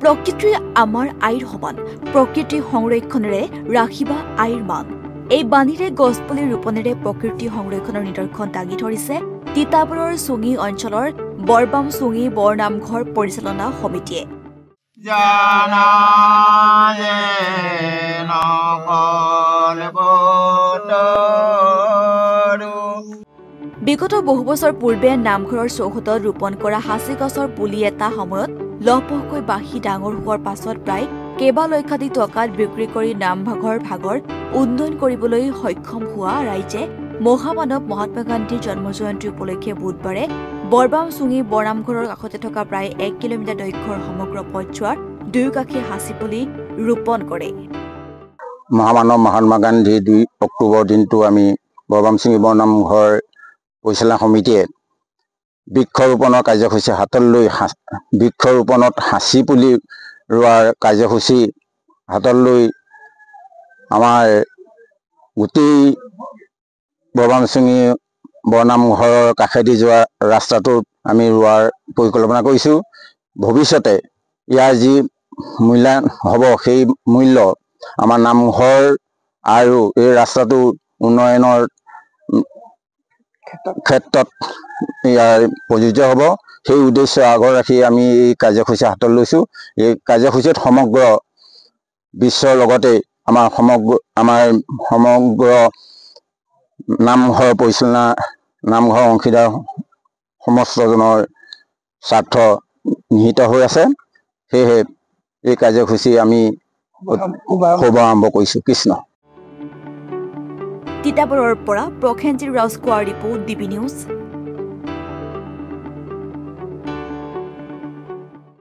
প্ৰকৃতি আমাৰ আইৰ সমান প্ৰকৃতি সংৰক্ষণেৰে ৰাখিবা আইৰ মান এই বাণীৰে গছপুলি ৰোপণেৰে প্ৰকৃতি সংৰক্ষণৰ নিদৰ্শন দাঙি ধৰিছে তিতাবৰৰ চুঙি অঞ্চলৰ বৰবাম চুঙি বৰনামঘৰ পৰিচালনা সমিতিয়ে বিগত বহু বছৰ পূৰ্বে নামঘৰৰ চৌহদত ৰোপণ কৰা হাঁচি গছৰ পুলি এটা সময়ত লহপহকৈ বাঢ়ি ডাঙৰ হোৱাৰ পাছত প্ৰায় কেইবা লক্ষাধিক টকাত বিক্ৰী কৰি নামভাগৰ ভাগৰ উন্নয়ন কৰিবলৈ সক্ষম হোৱা ৰাইজে মহামানৱ মহাত্মা গান্ধীৰ জন্মজয়ন্তী উপলক্ষে বুধবাৰে বৰবাম চুঙি বৰনামঘৰৰ কাষতে থকা প্ৰায় 1 কিলোমিটাৰ দৈৰ্ঘ্যৰ সমগ্ৰ পথছোৱাৰ দুয়োকাষে হাঁচি পুলি ৰোপণ কৰে। মহামানৱ মহাত্মা গান্ধী 2 অক্টোবৰ দিনটো আমি বৰবাম চুঙি বৰনামঘৰ পৰিচালনা সমিতিয়ে বৃক্ষৰোপণৰ কাৰ্যসূচী হাতত লৈ বৃক্ষৰোপণত হাঁচি পুলি ৰোৱাৰ কাৰ্যসূচী হাতত লৈ আমাৰ গোটেই বৰবাম চুঙি বৰনামঘৰৰ কাষেদি যোৱা ৰাস্তাটোত আমি ৰোৱাৰ পৰিকল্পনা কৰিছোঁ। ভৱিষ্যতে ইয়াৰ যি মূল্যায়ন হ'ব সেই মূল্য আমাৰ নামঘৰ আৰু এই ৰাস্তাটো উন্নয়নৰ ক্ষেত্ৰত ইয়াৰ প্ৰযোজ্য হ'ব। সেই উদ্দেশ্য আগত ৰাখি আমি এই কাৰ্যসূচী হাতত লৈছোঁ। এই কাৰ্যসূচীত সমগ্ৰ বিশ্বৰ লগতে আমাৰ সমগ্ৰ নামঘৰ পৰিচালনা নামঘৰ অংশীদাৰ সমস্তজনৰ স্বাৰ্থ নিহিত হৈ আছে। সেয়েহে এই কাৰ্যসূচী আমি শুভাৰম্ভ কৰিছোঁ। কৃষ্ণ। তিতাবৰৰ পৰা প্ৰসেনজিৎ ৰাজখোৱাৰ ৰিপৰ্ট DB নিউজ।